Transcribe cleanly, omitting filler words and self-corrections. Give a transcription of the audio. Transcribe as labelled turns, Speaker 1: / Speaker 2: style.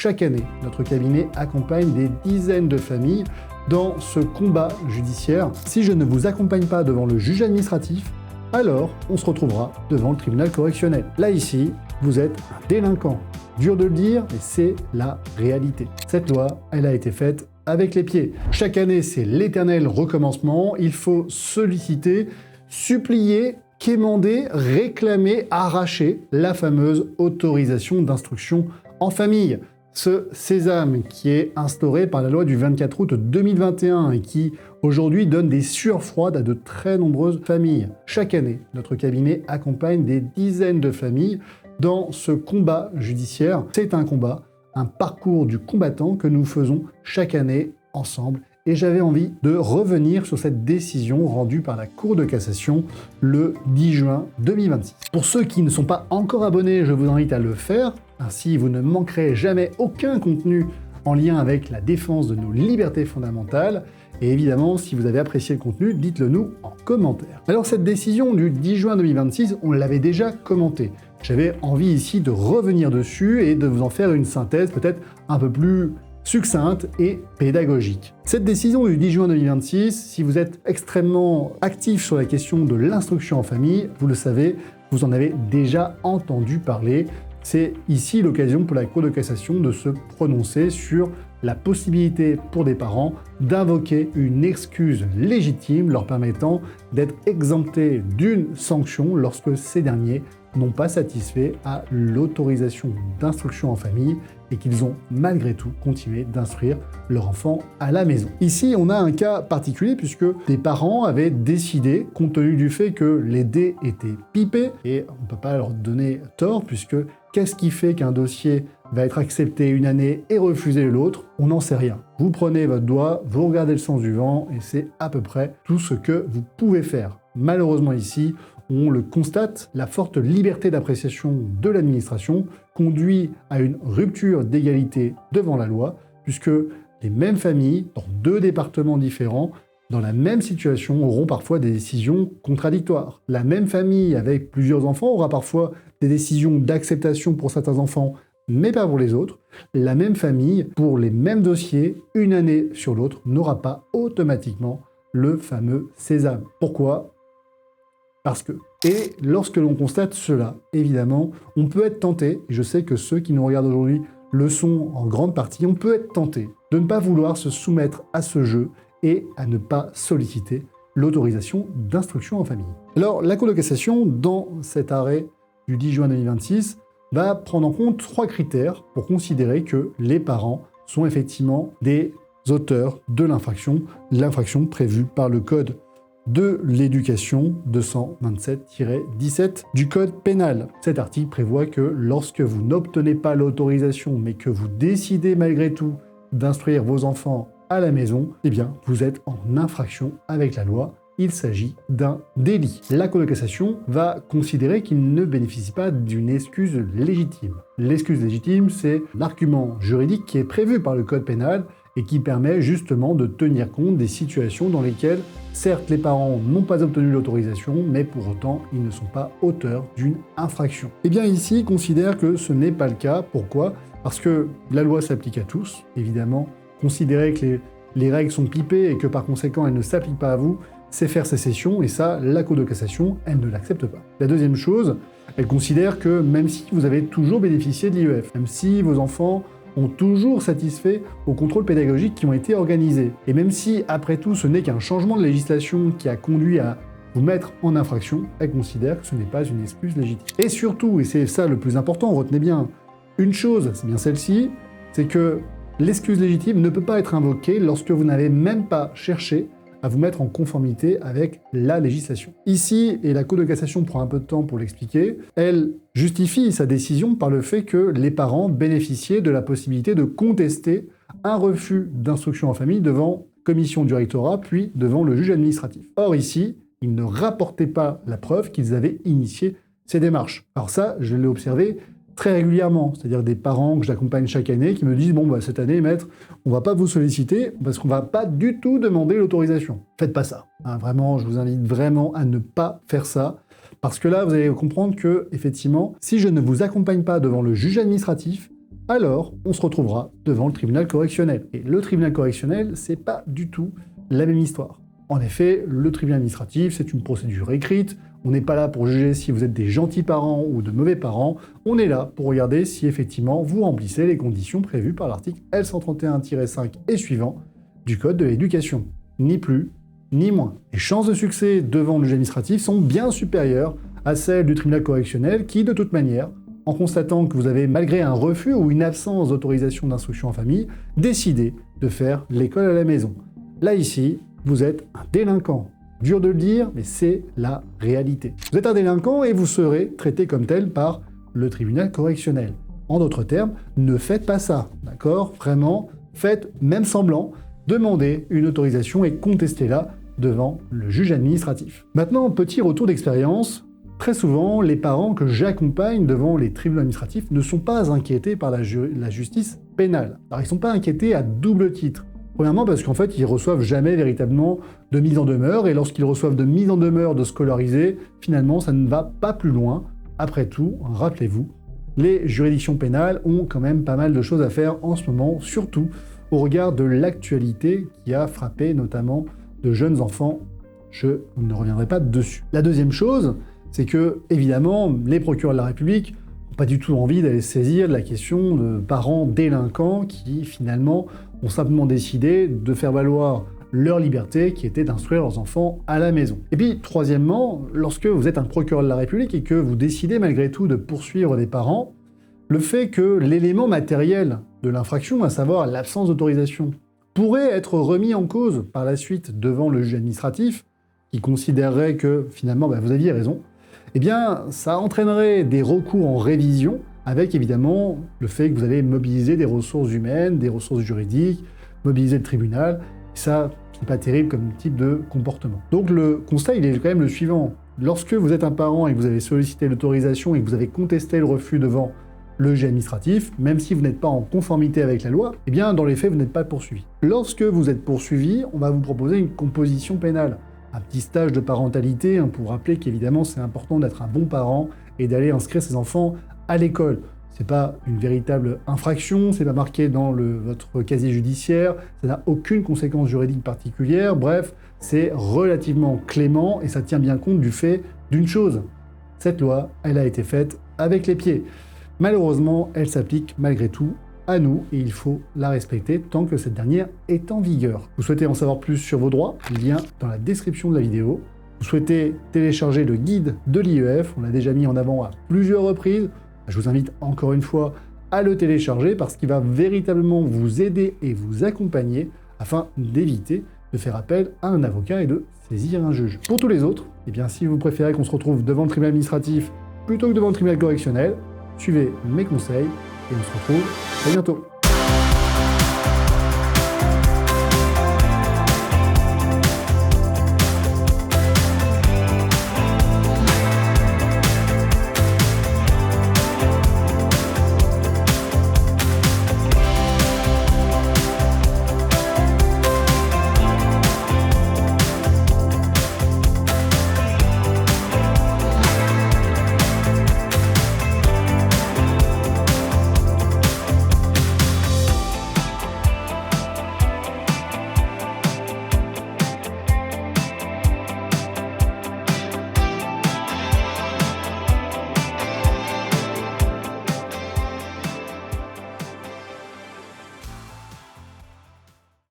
Speaker 1: Chaque année, notre cabinet accompagne des dizaines de familles dans ce combat judiciaire. Si je ne vous accompagne pas devant le juge administratif, alors on se retrouvera devant le tribunal correctionnel. Là ici, vous êtes un délinquant. Dur de le dire, mais c'est la réalité. Cette loi, elle a été faite avec les pieds. Chaque année, c'est l'éternel recommencement. Il faut solliciter, supplier, quémander, réclamer, arracher la fameuse autorisation d'instruction en famille. Ce sésame qui est instauré par la loi du 24 août 2021 et qui aujourd'hui donne des sueurs froides à de très nombreuses familles. Chaque année, notre cabinet accompagne des dizaines de familles dans ce combat judiciaire. C'est un combat, un parcours du combattant que nous faisons chaque année ensemble. Et j'avais envie de revenir sur cette décision rendue par la Cour de cassation le 10 juin 2026. Pour ceux qui ne sont pas encore abonnés, je vous invite à le faire. Ainsi, vous ne manquerez jamais aucun contenu en lien avec la défense de nos libertés fondamentales. Et évidemment, si vous avez apprécié le contenu, dites-le nous en commentaire. Alors cette décision du 10 juin 2026, on l'avait déjà commentée. J'avais envie ici de revenir dessus et de vous en faire une synthèse peut-être un peu plus succincte et pédagogique. Cette décision du 10 juin 2026, si vous êtes extrêmement actif sur la question de l'instruction en famille, vous le savez, vous en avez déjà entendu parler. C'est ici l'occasion pour la Cour de cassation de se prononcer sur la possibilité pour des parents d'invoquer une excuse légitime leur permettant d'être exemptés d'une sanction lorsque ces derniers n'ont pas satisfait à l'autorisation d'instruction en famille et qu'ils ont malgré tout continué d'instruire leur enfant à la maison. Ici, on a un cas particulier puisque des parents avaient décidé, compte tenu du fait que les dés étaient pipés, et on ne peut pas leur donner tort puisque qu'est-ce qui fait qu'un dossier va être accepté une année et refusé l'autre? On n'en sait rien. Vous prenez votre doigt, vous regardez le sens du vent et c'est à peu près tout ce que vous pouvez faire. Malheureusement ici, on le constate, la forte liberté d'appréciation de l'administration conduit à une rupture d'égalité devant la loi, puisque les mêmes familles, dans deux départements différents, dans la même situation, auront parfois des décisions contradictoires. La même famille avec plusieurs enfants aura parfois des décisions d'acceptation pour certains enfants, mais pas pour les autres. La même famille, pour les mêmes dossiers, une année sur l'autre, n'aura pas automatiquement le fameux sésame. Pourquoi ? Parce que. Et lorsque l'on constate cela, évidemment, on peut être tenté, et je sais que ceux qui nous regardent aujourd'hui le sont en grande partie, on peut être tenté de ne pas vouloir se soumettre à ce jeu et à ne pas solliciter l'autorisation d'instruction en famille. Alors, la Cour de cassation, dans cet arrêt du 10 juin 2026, va prendre en compte 3 critères pour considérer que les parents sont effectivement des auteurs de l'infraction prévue par le Code de l'éducation 227-17 du Code pénal. Cet article prévoit que lorsque vous n'obtenez pas l'autorisation, mais que vous décidez malgré tout d'instruire vos enfants à la maison, eh bien, vous êtes en infraction avec la loi. Il s'agit d'un délit. La Cour de cassation va considérer qu'il ne bénéficie pas d'une excuse légitime. L'excuse légitime, c'est l'argument juridique qui est prévu par le Code pénal et qui permet justement de tenir compte des situations dans lesquelles, certes, les parents n'ont pas obtenu l'autorisation, mais pour autant, ils ne sont pas auteurs d'une infraction. Eh bien ici, il considère que ce n'est pas le cas. Pourquoi ? Parce que la loi s'applique à tous, évidemment. Considérer que les règles sont pipées et que par conséquent, elles ne s'appliquent pas à vous, c'est faire sécession, et ça, la Cour de cassation, elle ne l'accepte pas. La deuxième chose, elle considère que même si vous avez toujours bénéficié de l'IEF, même si vos enfants ont toujours satisfait aux contrôles pédagogiques qui ont été organisés. Et même si, après tout, ce n'est qu'un changement de législation qui a conduit à vous mettre en infraction, elle considère que ce n'est pas une excuse légitime. Et surtout, et c'est ça le plus important, retenez bien, une chose, c'est bien celle-ci, c'est que l'excuse légitime ne peut pas être invoquée lorsque vous n'avez même pas cherché à vous mettre en conformité avec la législation. Ici, et la Cour de cassation prend un peu de temps pour l'expliquer, elle justifie sa décision par le fait que les parents bénéficiaient de la possibilité de contester un refus d'instruction en famille devant commission du rectorat, puis devant le juge administratif. Or ici, ils ne rapportaient pas la preuve qu'ils avaient initié ces démarches. Alors ça, je l'ai observé très régulièrement, c'est-à-dire des parents que j'accompagne chaque année qui me disent « Bon, cette année, maître, on va pas vous solliciter parce qu'on va pas du tout demander l'autorisation. » Faites pas ça. Vraiment, je vous invite vraiment à ne pas faire ça parce que là, vous allez comprendre que, effectivement, si je ne vous accompagne pas devant le juge administratif, alors on se retrouvera devant le tribunal correctionnel. Et le tribunal correctionnel, c'est pas du tout la même histoire. En effet, le tribunal administratif, c'est une procédure écrite. On n'est pas là pour juger si vous êtes des gentils parents ou de mauvais parents. On est là pour regarder si effectivement vous remplissez les conditions prévues par l'article L131-5 et suivant du Code de l'éducation. Ni plus, ni moins. Les chances de succès devant le juge administratif sont bien supérieures à celles du tribunal correctionnel qui, de toute manière, en constatant que vous avez, malgré un refus ou une absence d'autorisation d'instruction en famille, décidé de faire l'école à la maison. Là, ici, vous êtes un délinquant. Dur de le dire, mais c'est la réalité. Vous êtes un délinquant et vous serez traité comme tel par le tribunal correctionnel. En d'autres termes, ne faites pas ça, d'accord? Vraiment, faites même semblant, demandez une autorisation et contestez-la devant le juge administratif. Maintenant, petit retour d'expérience. Très souvent, les parents que j'accompagne devant les tribunaux administratifs ne sont pas inquiétés par la justice pénale. Alors, ils ne sont pas inquiétés à double titre. Premièrement, parce qu'en fait, ils reçoivent jamais véritablement de mise en demeure, et lorsqu'ils reçoivent de mise en demeure de scolariser, finalement, ça ne va pas plus loin. Après tout, rappelez-vous, les juridictions pénales ont quand même pas mal de choses à faire en ce moment, surtout au regard de l'actualité qui a frappé notamment de jeunes enfants. Je ne reviendrai pas dessus. La deuxième chose, c'est que, évidemment, les procureurs de la République n'ont pas du tout envie d'aller saisir de la question de parents délinquants qui, finalement, ont simplement décidé de faire valoir leur liberté, qui était d'instruire leurs enfants à la maison. Et puis, troisièmement, lorsque vous êtes un procureur de la République et que vous décidez malgré tout de poursuivre des parents, le fait que l'élément matériel de l'infraction, à savoir l'absence d'autorisation, pourrait être remis en cause par la suite devant le juge administratif, qui considérerait que, finalement, vous aviez raison, eh bien, ça entraînerait des recours en révision, avec évidemment le fait que vous allez mobiliser des ressources humaines, des ressources juridiques, mobiliser le tribunal. Et ça, c'est pas terrible comme type de comportement. Donc le constat, il est quand même le suivant. Lorsque vous êtes un parent et que vous avez sollicité l'autorisation et que vous avez contesté le refus devant le juge administratif, même si vous n'êtes pas en conformité avec la loi, eh bien, dans les faits, vous n'êtes pas poursuivi. Lorsque vous êtes poursuivi, on va vous proposer une composition pénale. Un petit stage de parentalité, pour rappeler qu'évidemment, c'est important d'être un bon parent et d'aller inscrire ses enfants à l'école. C'est pas une véritable infraction, c'est pas marqué dans votre casier judiciaire, ça n'a aucune conséquence juridique particulière, bref, c'est relativement clément et ça tient bien compte du fait d'une chose. Cette loi, elle a été faite avec les pieds. Malheureusement, elle s'applique malgré tout à nous et il faut la respecter tant que cette dernière est en vigueur. Vous souhaitez en savoir plus sur vos droits? Lien dans la description de la vidéo. Vous souhaitez télécharger le guide de l'IEF, on l'a déjà mis en avant à plusieurs reprises. Je vous invite encore une fois à le télécharger parce qu'il va véritablement vous aider et vous accompagner afin d'éviter de faire appel à un avocat et de saisir un juge. Pour tous les autres, eh bien, si vous préférez qu'on se retrouve devant le tribunal administratif plutôt que devant le tribunal correctionnel, suivez mes conseils et on se retrouve très bientôt.